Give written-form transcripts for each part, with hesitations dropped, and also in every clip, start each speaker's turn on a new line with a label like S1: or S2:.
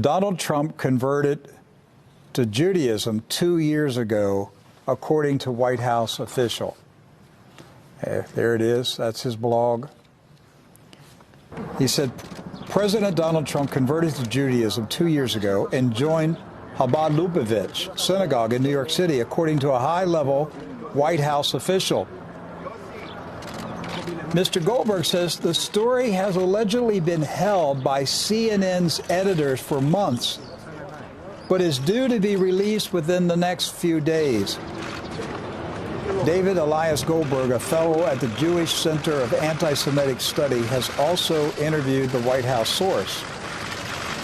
S1: Donald Trump converted to Judaism 2 years ago, according to White House official. There it is. That's his blog. He said, President Donald Trump converted to Judaism 2 years ago and joined Chabad Lubavitch Synagogue in New York City, according to a high-level White House official. Mr. Goldberg says the story has allegedly been held by CNN's editors for months, but is due to be released within the next few days. David Elias Goldberg, a fellow at the Jewish Center of Anti-Semitic Study, has also interviewed the White House source.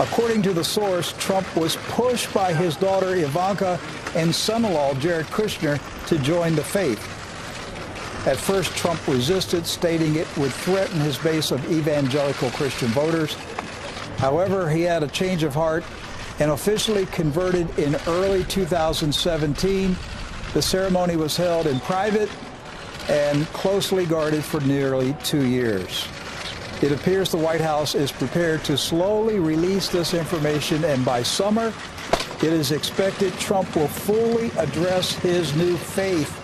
S1: According to the source, Trump was pushed by his daughter Ivanka and son-in-law Jared Kushner to join the faith. At first, Trump resisted, stating it would threaten his base of evangelical Christian voters. However, he had a change of heart and officially converted in early 2017. The ceremony was held in private and closely guarded for nearly 2 years. It appears the White House is prepared to slowly release this information, and by summer, it is expected Trump will fully address his new faith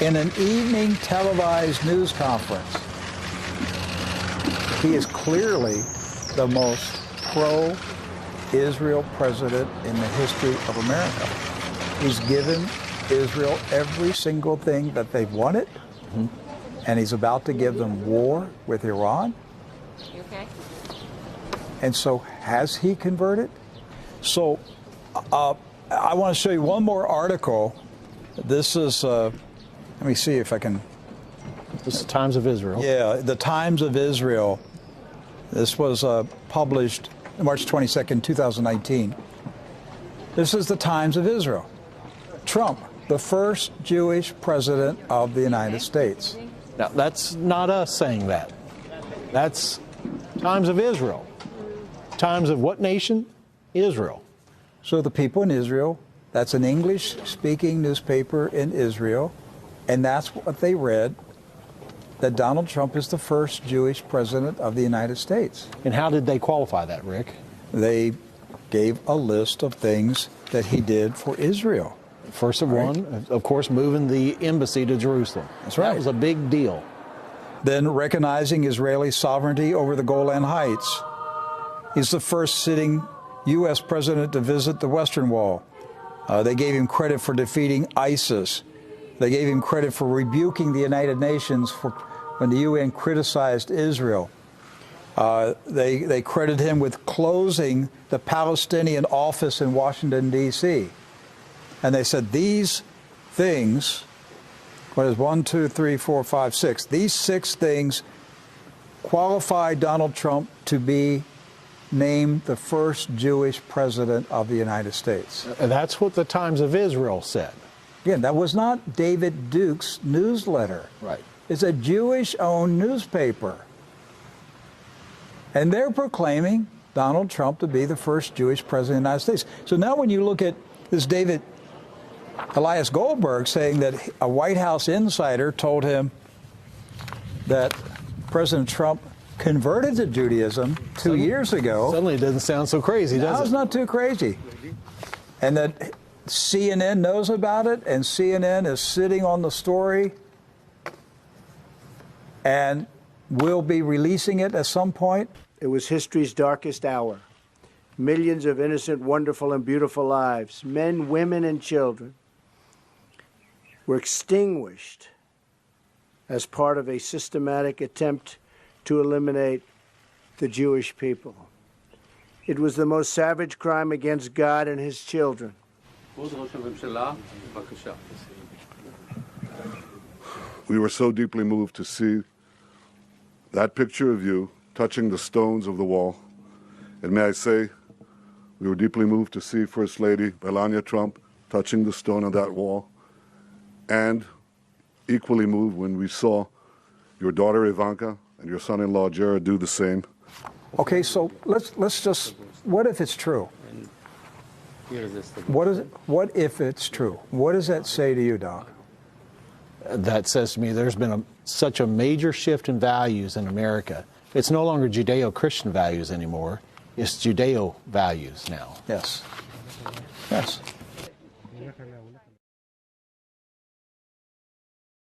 S1: in an evening televised news conference. He is clearly the most pro-Israel president in the history of America. He's given Israel every single thing that they've wanted, and he's about to give them war with Iran.
S2: You okay?
S1: And so, has he converted? So, I want to show you one more article. This is, let me see if I can.
S3: This is the Times of Israel.
S1: Yeah, the Times of Israel. This was published March 22nd, 2019. This is the Times of Israel. Trump, the first Jewish president of the United States.
S3: Now, that's not us saying that. That's Times of Israel. Times of what nation? Israel.
S1: So the people in Israel, that's an English-speaking newspaper in Israel, and that's what they read, that Donald Trump is the first Jewish president of the United States.
S3: And how did they qualify that, Rick?
S1: They gave a list of things that he did for Israel.
S3: First of one, of course, moving the embassy to Jerusalem.
S1: That's right.
S3: That was a big deal.
S1: Then recognizing Israeli sovereignty over the Golan Heights. He's the first sitting U.S. president to visit the Western Wall. They gave him credit for defeating ISIS. They gave him credit for rebuking the United Nations when the UN criticized Israel. They credit him with closing the Palestinian office in Washington, D.C. And they said these things, what is 1, 2, 3, 4, 5, 6, these 6 things qualify Donald Trump to be named the first Jewish president of the United States.
S3: That's what the Times of Israel said.
S1: Again, that was not David Duke's newsletter.
S3: Right.
S1: It's a Jewish-owned newspaper. And they're proclaiming Donald Trump to be the first Jewish president of the United States. So now when you look at this David Elias Goldberg saying that a White House insider told him that President Trump converted to Judaism 2 years ago.
S3: Suddenly it doesn't sound so crazy, does it?
S1: Now it's not too crazy. And that CNN knows about it, and CNN is sitting on the story and will be releasing it at some point.
S4: It was history's darkest hour. Millions of innocent, wonderful, and beautiful lives, men, women, and children, were extinguished as part of a systematic attempt to eliminate the Jewish people. It was the most savage crime against God and his children.
S5: We were so deeply moved to see that picture of you touching the stones of the wall. And may I say, we were deeply moved to see First Lady Melania Trump touching the stone of that wall, and equally moved when we saw your daughter Ivanka and your son-in-law Jared do the same.
S1: Okay, so let's just, what if it's true? What if it's true? What does that say to you, Doc?
S3: That says to me there's been such a major shift in values in America. It's no longer Judeo-Christian values anymore. It's Judeo values now.
S1: Yes.